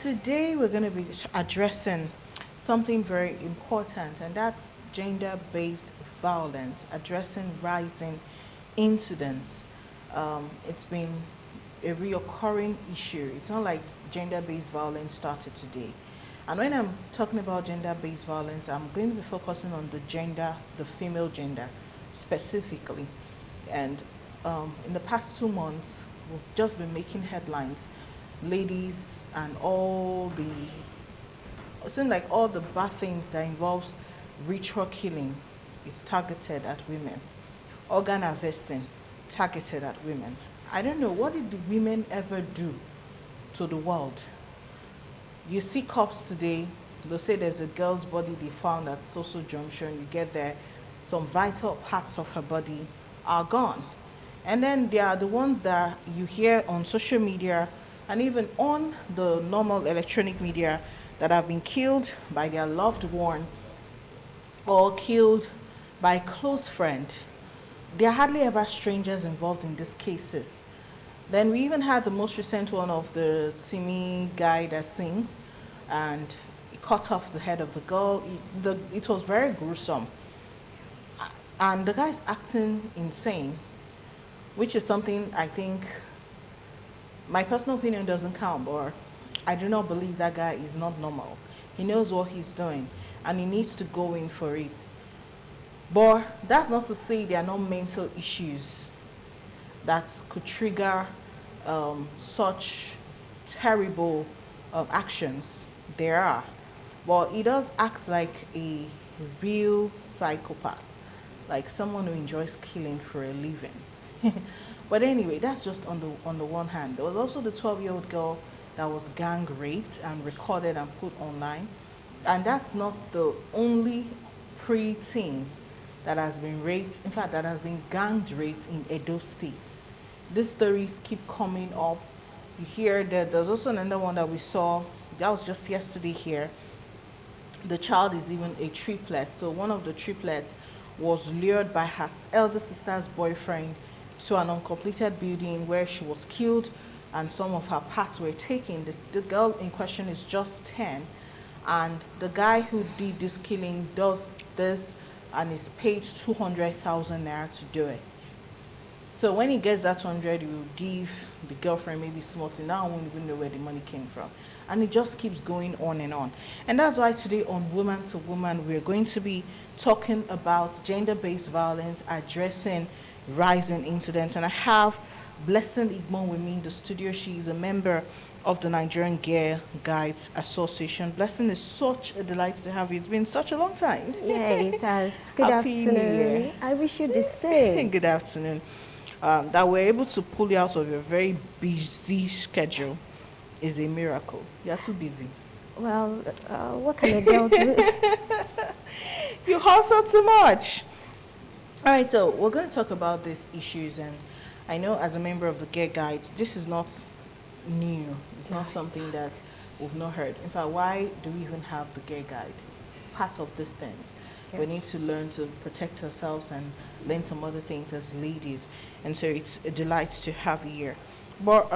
Today we're going to be addressing something very important, and that's gender-based violence, addressing rising incidents. It's been a reoccurring issue. It's not like gender-based violence started today. And when I'm talking about gender-based violence, I'm going to be focusing on the female gender specifically. And in the past 2 months, we've just been making headlines. Ladies and all the, it seems like all the bad things that involves ritual killing is targeted at women. Organ harvesting, targeted at women. I don't know, what did the women ever do to the world? You see cops today, they'll say there's a girl's body they found at Social Junction. You get there, some vital parts of her body are gone. And then there are the ones that you hear on social media and even on the normal electronic media that have been killed by their loved one or killed by a close friend. There are hardly ever strangers involved in these cases. Then we even had the most recent one of the Simi guy that sings, and he cut off the head of the girl. It was very gruesome. And the guy's acting insane, which is something I think, my personal opinion doesn't count, but I do not believe that guy is not normal. He knows what he's doing, and he needs to go in for it. But that's not to say there are no mental issues that could trigger such terrible actions. There are. But he does act like a real psychopath, like someone who enjoys killing for a living. But anyway, that's just on the one hand. There was also the 12-year-old girl that was gang raped and recorded and put online. And that's not the only preteen that has been raped, in fact, that has been gang raped in Edo State. These stories keep coming up. You hear that there's also another one that we saw, that was just yesterday here. The child is even a triplet. So one of the triplets was lured by her elder sister's boyfriend to an uncompleted building where she was killed and some of her parts were taken. The girl in question is just 10, and the guy who did this killing does this and is paid 200,000 naira to do it. So when he gets that 200, he will give the girlfriend maybe something. Now I won't even know where the money came from. And it just keeps going on and on. And that's why today on Woman to Woman, we're going to be talking about gender-based violence, addressing rising incidents. And I have Blessing Igbo with me in the studio. She is a member of the Nigerian Girl Guides Association. Blessing, is such a delight to have you. It's been such a long time. Yeah, it has. Good Happy New afternoon. Year. I wish you the same. Good afternoon. That we're able to pull you out of your very busy schedule is a miracle. You're too busy. Well, what can a girl do? You hustle too much. All right, so we're going to talk about these issues, and I know as a member of the Girl Guide, this is not new. It's not something that we've not heard. In fact, why do we even have the Girl Guide? It's part of these things. Yeah. We need to learn to protect ourselves and learn some other things as ladies. And so it's a delight to have you here. But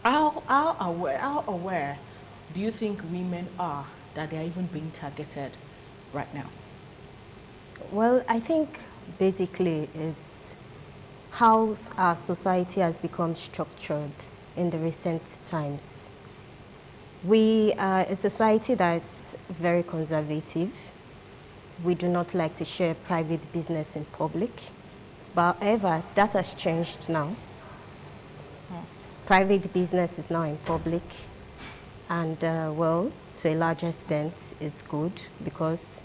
how aware do you think women are that they are even being targeted right now? Well, I think basically it's how our society has become structured in the recent times. We are a society that's very conservative. We do not like to share private business in public. But however, that has changed now. Private business is now in public. And well, to a large extent, it's good because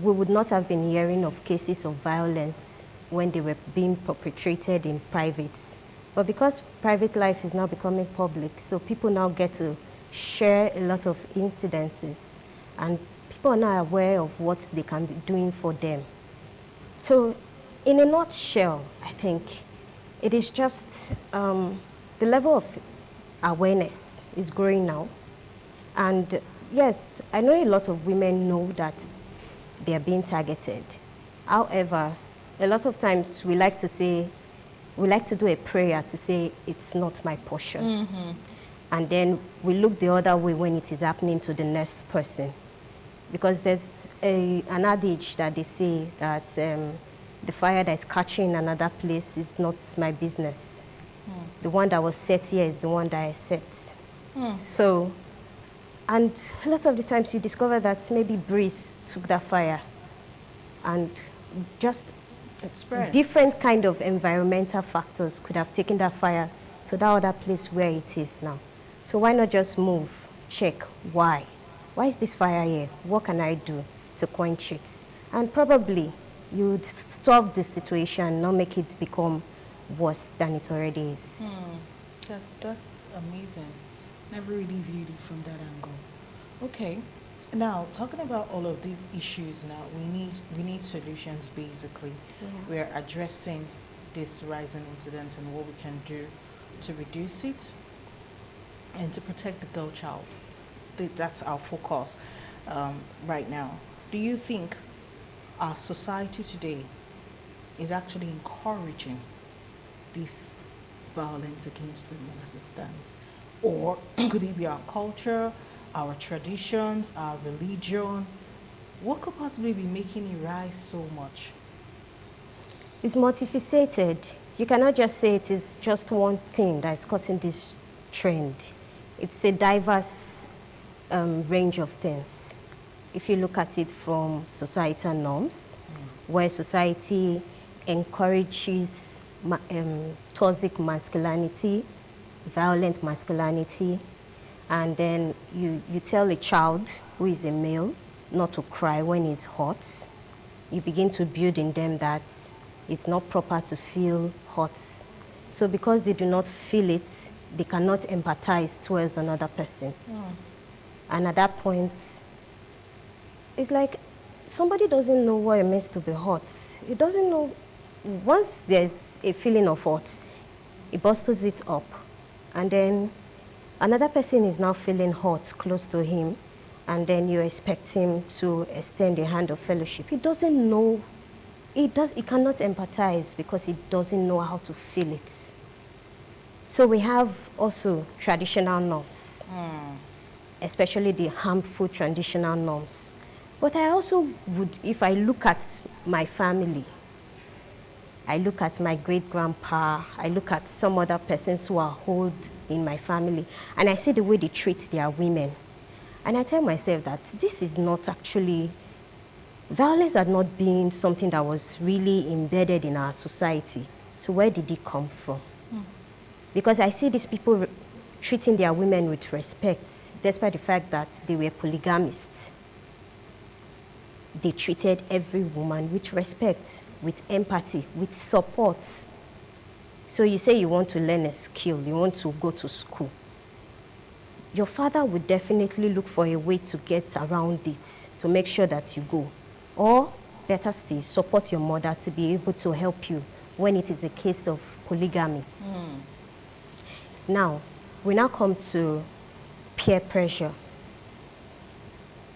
we would not have been hearing of cases of violence when they were being perpetrated in private. But because private life is now becoming public, so people now get to share a lot of incidences, and people are now aware of what they can be doing for them. So in a nutshell, I think it is just the level of awareness is growing now. And yes, I know a lot of women know that they are being targeted. However, a lot of times we like to do a prayer to say it's not my portion. and then we look the other way when it is happening to the next person. Because there's an adage that they say that the fire that is catching in another place is not my business. The one that was set here is the one that I set. So, and a lot of the times you discover that maybe breeze took that fire, and just Experience. different kind of environmental factors could have taken that fire to that other place where it is now. So why not just move, check why? Why is this fire here? What can I do to quench it? And probably you'd stop the situation, not make it become worse than it already is. That's amazing. Never really viewed it from that angle. Okay. Now, talking about all of these issues now, we need solutions basically. Yeah. We're addressing this rising incidence and what we can do to reduce it and to protect the girl child. That's our focus right now. Do you think our society today is actually encouraging this violence against women as it stands? Or could it be our culture, our traditions, our religion? What could possibly be making it rise so much? It's multifaceted. You cannot just say it is just one thing that is causing this trend. It's a diverse range of things. If you look at it from societal norms, where society encourages toxic masculinity, violent masculinity, and then you tell a child who is a male not to cry when he's hot, you begin to build in them that it's not proper to feel hot. So because they do not feel it, they cannot empathize towards another person. And at that point, it's like somebody doesn't know what it means to be hot. It doesn't know. Once there's a feeling of hot, it bustles it up. And then another person is now feeling hot close to him, and then you expect him to extend a hand of fellowship. He doesn't know. He cannot empathize because he doesn't know how to feel it. So we have also traditional norms, especially the harmful traditional norms. But I also would, if I look at my family, I look at my great-grandpa, I look at some other persons who are old in my family, and I see the way they treat their women. And I tell myself that this is not actually, violence had not been something that was really embedded in our society. So where did it come from? Because I see these people treating their women with respect, despite the fact that they were polygamists. They treated every woman with respect, with empathy, with support. So you say you want to learn a skill, you want to go to school. Your father would definitely look for a way to get around it, to make sure that you go. Or, better still, support your mother to be able to help you when it is a case of polygamy. Now, we now come to peer pressure.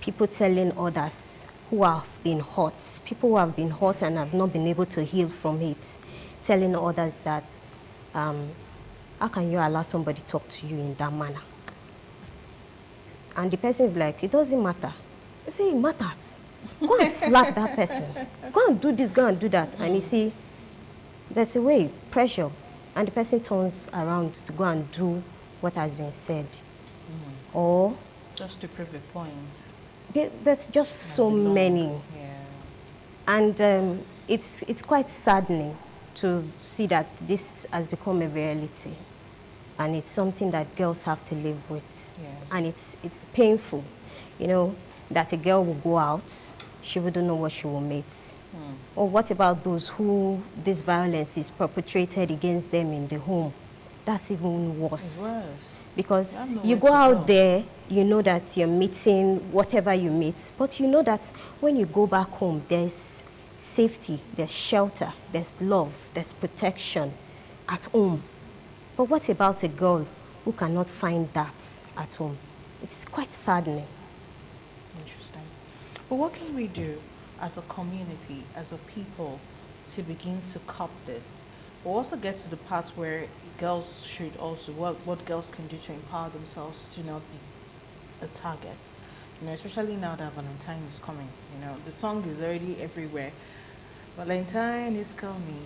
People telling others who have been hurt, people who have been hurt and have not been able to heal from it, telling others that, how can you allow somebody to talk to you in that manner? And the person is like, it doesn't matter. I say, it matters. Go and slap that person. Go and do this, go and do that. And you see, that's a way, pressure. And the person turns around to go and do what has been said. Or Just to prove a point. there's just so many. Yeah. And it's quite saddening to see that this has become a reality. And it's something that girls have to live with. Yeah. And it's painful, you know, that a girl will go out, she wouldn't know what she will meet. Or what about those who this violence is perpetrated against them in the home? That's even worse. Worse. Because You have you nowhere go to out go. there, you know that you're meeting whatever you meet, but you know that when you go back home, there's safety, there's shelter, there's love, there's protection at home. But what about a girl who cannot find that at home? It's quite saddening. Interesting. But what can we do as a community, as a people, to begin to curb this? We'll also get to the part where girls should also, what girls can do to empower themselves to not be a target. Especially now that Valentine is coming. The song is already everywhere. Valentine is coming.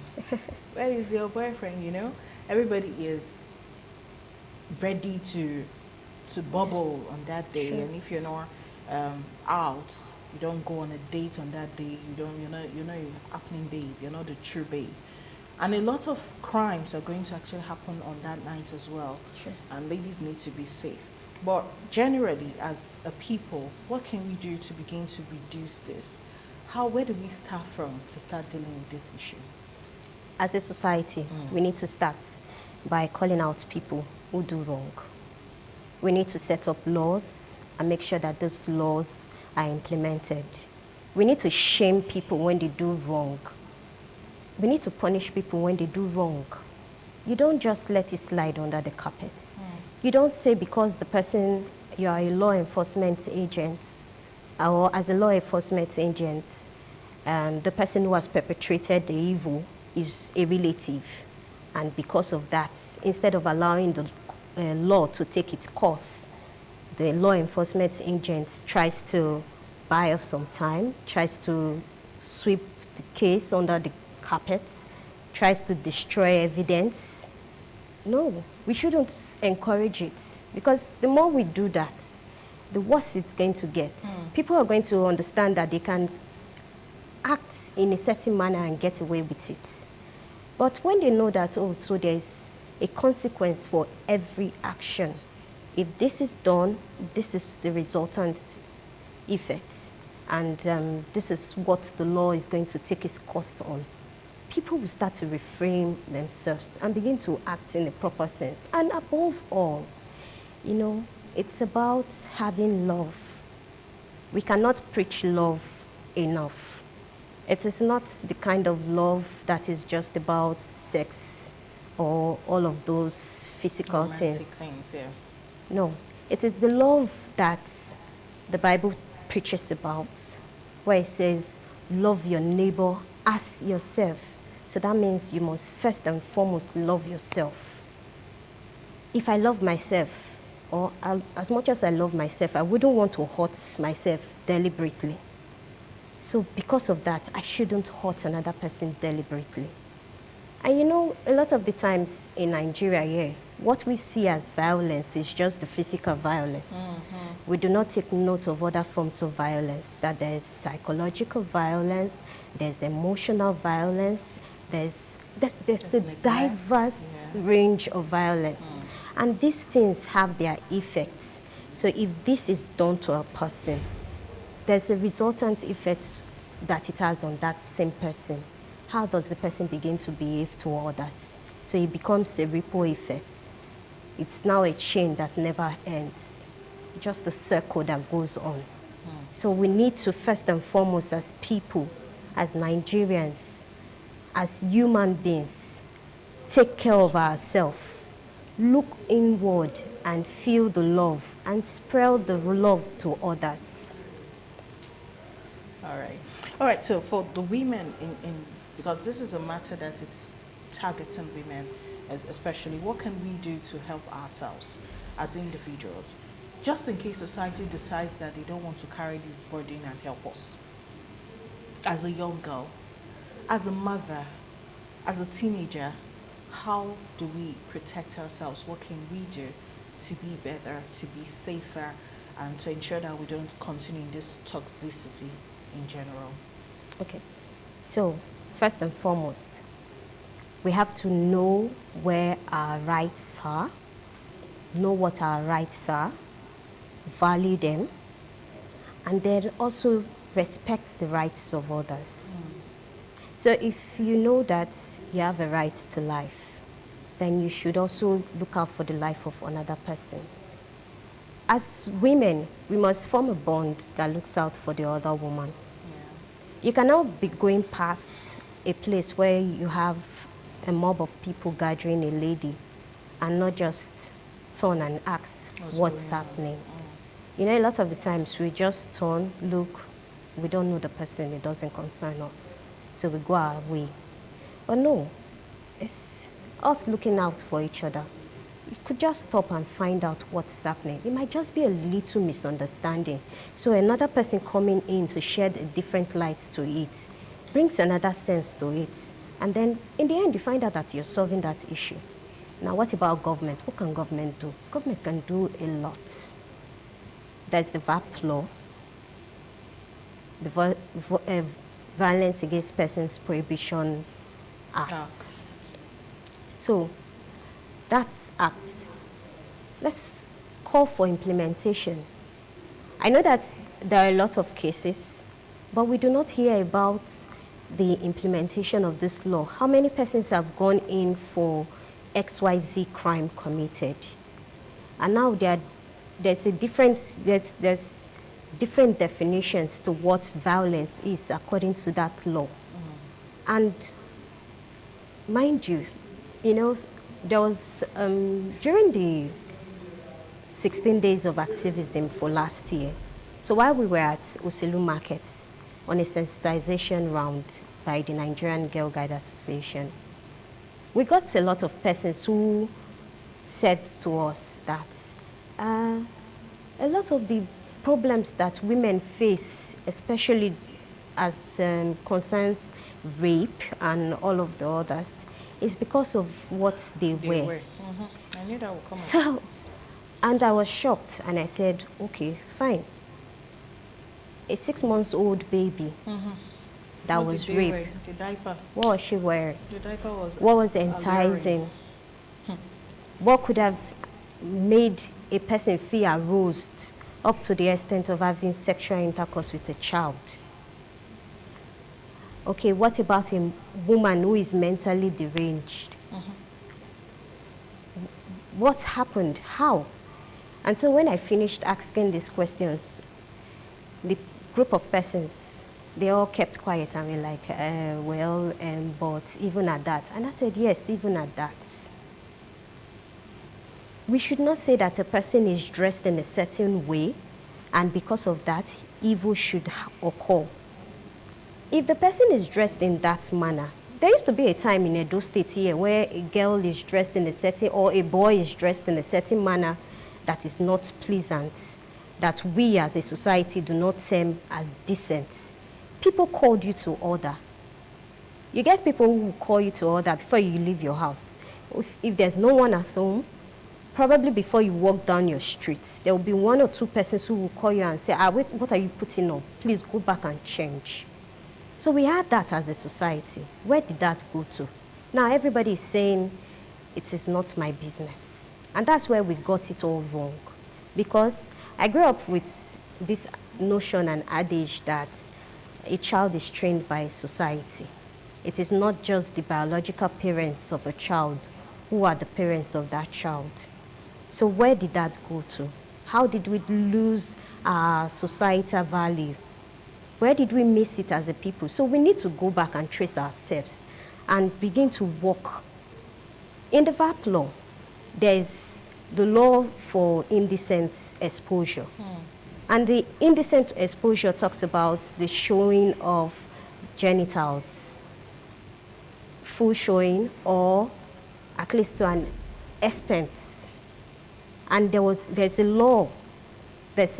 Where is your boyfriend? Everybody is ready to bubble on that day. Sure. And if you're not out, you don't go on a date on that day. You're not a happening babe. You're not the true babe. And a lot of crimes are going to actually happen on that night as well. Sure. And ladies need to be safe. But generally, as a people, what can we do to begin to reduce this? Where do we start from to start dealing with this issue? As a society, we need to start by calling out people who do wrong. We need to set up laws and make sure that those laws are implemented. We need to shame people when they do wrong. We need to punish people when they do wrong. You don't just let it slide under the carpet. You don't say because the person, you are a law enforcement agent, or as a law enforcement agent, the person who has perpetrated the evil is a relative. And because of that, instead of allowing the law to take its course, the law enforcement agent tries to buy off some time, tries to sweep the case under the carpet, tries to destroy evidence. No, we shouldn't encourage it, because the more we do that, the worse it's going to get. People are going to understand that they can act in a certain manner and get away with it. But when they know that, oh, so there's a consequence for every action. If this is done, this is the resultant effects, and this is what the law is going to take its course on. People will start to refrain themselves and begin to act in the proper sense. And above all, it's about having love. We cannot preach love enough. It is not the kind of love that is just about sex or all of those physical Romantic things. Yeah. No, it is the love that the Bible preaches about, where it says, love your neighbor as yourself. So that means you must first and foremost love yourself. If I love myself, or as much as I love myself, I wouldn't want to hurt myself deliberately. So because of that, I shouldn't hurt another person deliberately. And a lot of the times in Nigeria here, what we see as violence is just the physical violence. We do not take note of other forms of violence, that there's psychological violence, there's emotional violence, there's a diverse range of violence. And these things have their effects. So if this is done to a person, there's a resultant effect that it has on that same person. How does the person begin to behave to others? So it becomes a ripple effect. It's now a chain that never ends, just a circle that goes on. So we need to, first and foremost, as people, as Nigerians, as human beings, take care of ourselves, look inward and feel the love, and spread the love to others. All right, so for the women, because this is a matter that is targeting women, especially, what can we do to help ourselves as individuals, just in case society decides that they don't want to carry this burden and help us? As a young girl, as a mother, as a teenager, how do we protect ourselves? What can we do to be better, to be safer, and to ensure that we don't continue in this toxicity in general? Okay, so first and foremost, we have to know where our rights are, know what our rights are, value them, and then also respect the rights of others. So if you know that you have a right to life, then you should also look out for the life of another person. As women, we must form a bond that looks out for the other woman. You cannot be going past a place where you have a mob of people gathering a lady and not just turn and ask what's happening. A lot of the times we just turn, look, we don't know the person, it doesn't concern us. So we go our way. But no, It's us looking out for each other. You could just stop and find out what's happening. It might just be a little misunderstanding. So another person coming in to shed a different light to it brings another sense to it. And then in the end, you find out that you're solving that issue. Now, what about government? What can government do? Government can do a lot. There's the VAP law, the Violence Against Persons Prohibition Act. So that's act. Let's call for implementation. I know that there are a lot of cases, but we do not hear about the implementation of this law. How many persons have gone in for XYZ crime committed? And now there's different definitions to what violence is according to that law. And mind you, there was, during the 16 days of activism for last year, so while we were at Oselu Market on a sensitization round by the Nigerian Girl Guide Association, we got a lot of persons who said to us that a lot of the problems that women face, especially as concerns rape and all of the others, is because of what they wear. I knew that would come up. So, and I was shocked, and I said, okay, fine. A 6-month-old baby that What was did they wear? raped. The diaper. What was she wearing? The diaper was. What was enticing? What could have made a person feel aroused up to the extent of having sexual intercourse with a child? Okay, what about a woman who is mentally deranged? What happened? How? And so when I finished asking these questions, the group of persons, they all kept quiet and were like, but even at that. And I said, yes, even at that. We should not say that a person is dressed in a certain way, and because of that, evil should occur. If the person is dressed in that manner, there used to be a time in Edo State here where a girl is dressed in a certain, or a boy is dressed in a certain manner that is not pleasant, that we as a society do not term as decent. People called you to order. You get people who will call you to order before you leave your house. If there's no one at home, probably before you walk down your street, there will be 1 or 2 persons who will call you and say, wait, what are you putting on? Please go back and change. So we had that as a society. Where did that go to? Now everybody is saying, it is not my business. And that's where we got it all wrong. Because I grew up with this notion and adage that a child is trained by society. It is not just the biological parents of a child who are the parents of that child. So where did that go to? How did we lose our societal value? Where did we miss it as a people? So we need to go back and trace our steps and begin to work. In the VAP law, there's the law for indecent exposure. And the indecent exposure talks about the showing of genitals, full showing, or at least to an extent. And there's a law, there's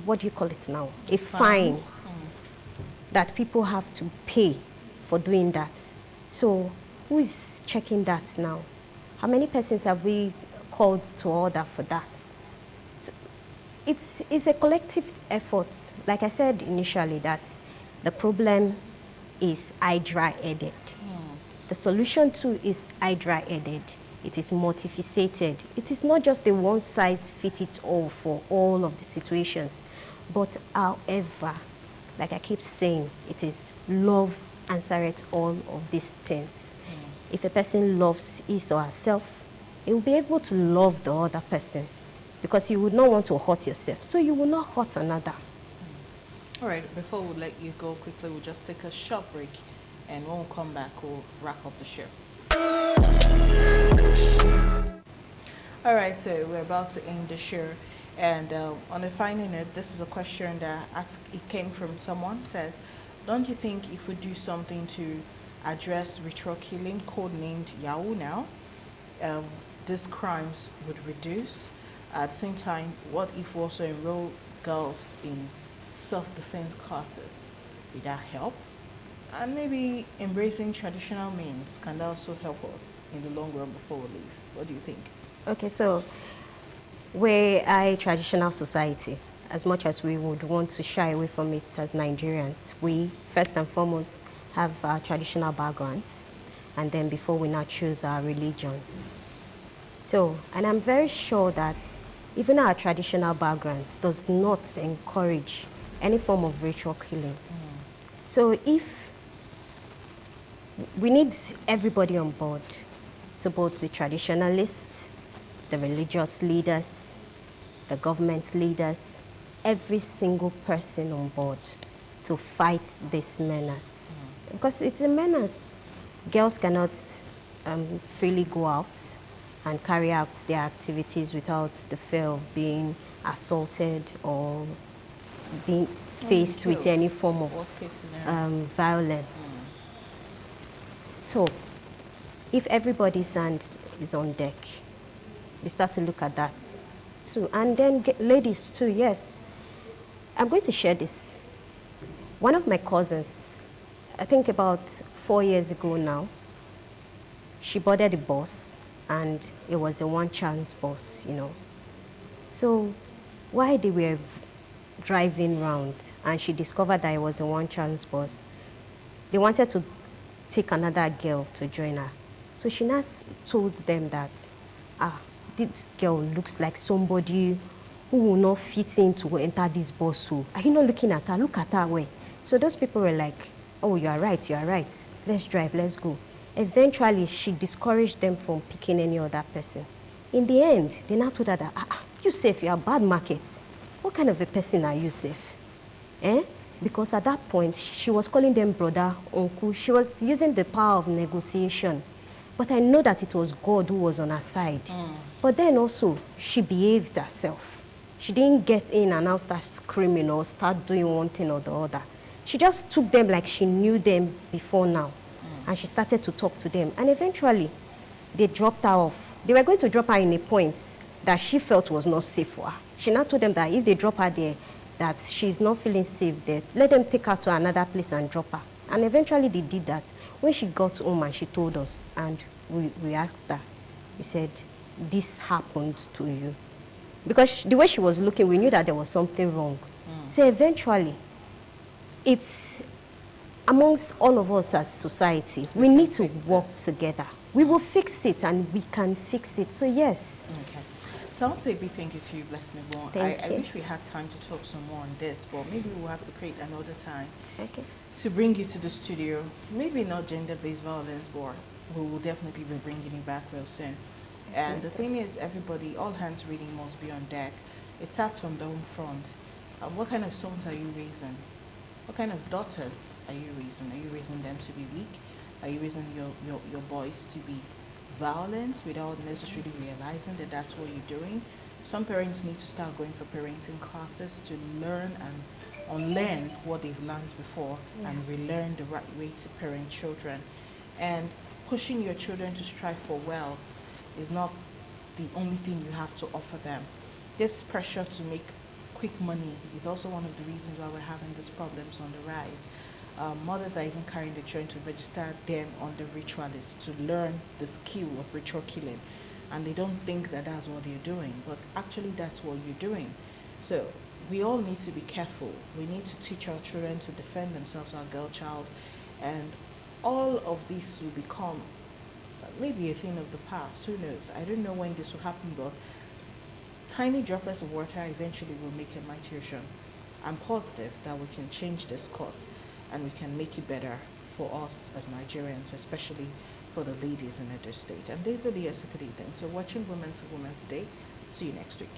what do you call it now? A fine that people have to pay for doing that. So who is checking that now? How many persons have we called to order for that? So it's a collective effort. Like I said initially, that the problem is hydra-headed. The solution to is hydra-headed. It is multifaceted. It is not just the one-size-fits-all for all of the situations. But however, like I keep saying, it is love answereth all of these things. If a person loves his or herself, he will be able to love the other person, because you would not want to hurt yourself, so you will not hurt another. All right, before we let you go quickly, we'll just take a short break, and when we come back, we'll wrap up the show. All right, so we're about to end the show, and on a final note, this is a question that it came from someone. Says, don't you think if we do something to address ritual killing, codenamed Yahoo now, um, these crimes would reduce. At the same time, what if we also enroll girls in self-defense classes? Would that help? And maybe embracing traditional means can also help us in the long run before we leave. What do you think? Okay, so we're a traditional society. As much as we would want to shy away from it as Nigerians, we first and foremost have our traditional backgrounds, and then before we now choose our religions. So, and I'm very sure that even our traditional backgrounds does not encourage any form of ritual killing. So if we need everybody on board, so both the traditionalists, the religious leaders, the government leaders, every single person on board to fight this menace. Because it's a menace. Girls cannot freely go out and carry out their activities without the fear of being assaulted or being faced with any form of Worst case scenario. violence. So, if everybody's hand is on deck, we start to look at that too. And then ladies too, yes. I'm going to share this. One of my cousins, I think about 4 years ago now, she boarded a bus and it was a one-chance bus, you know. So while they were driving round and she discovered that it was a one-chance bus, they wanted to take another girl to join her. So she now told them that, this girl looks like somebody who will not fit in to enter this bus. So are you not looking at her? Look at her way. So those people were like, oh, you are right, you are right. Let's drive, let's go. Eventually, she discouraged them from picking any other person. In the end, they now told her that, Yusuf, you are bad market. What kind of a person are you, Yusuf? Eh? Because at that point, she was calling them brother, uncle. She was using the power of negotiation. But I know that it was God who was on her side. But then also, she behaved herself. She didn't get in and now start screaming or start doing one thing or the other. She just took them like she knew them before now. And she started to talk to them. And eventually, they dropped her off. They were going to drop her in a point that she felt was not safe for her. She now told them that if they drop her there, that she's not feeling safe there, let them take her to another place and drop her. And eventually they did that. When she got home and she told us, and we asked her, we said, this happened to you. Because the way she was looking, we knew that there was something wrong. So eventually, it's amongst all of us as society, we need to work together. We will fix it and we can fix it. So yes. Okay. So I want to say a big thank you to you, Blessing Ebon. Thank I you. wish we had time to talk some more on this, but maybe we'll have to create another time Okay. to bring you to the studio. Maybe not gender-based violence, but we will definitely be bringing it back real soon. And the thing is, everybody, all hands really must be on deck. It starts from the home front. What kind of sons are you raising? What kind of daughters are you raising? Are you raising them to be weak? Are you raising your boys to be violent without necessarily realizing that that's what you're doing? Some parents need to start going for parenting classes to learn and unlearn what they've learned before and relearn the right way to parent children. And pushing your children to strive for wealth is not the only thing you have to offer them. This pressure to make quick money is also one of the reasons why we're having these problems on the rise. Mothers are even carrying the children to register them on the ritualist to learn the skill of ritual killing. And they don't think that that's what they're doing, but actually that's what you're doing. So we all need to be careful. We need to teach our children to defend themselves, our girl child, and all of this will become maybe a thing of the past. Who knows? I don't know when this will happen, but tiny droplets of water eventually will make a mighty ocean. I'm positive that we can change this course and we can make it better for us as Nigerians, especially for the ladies in Edo State. And these are the Esakadi things. So watching Women to Women today. See you next week.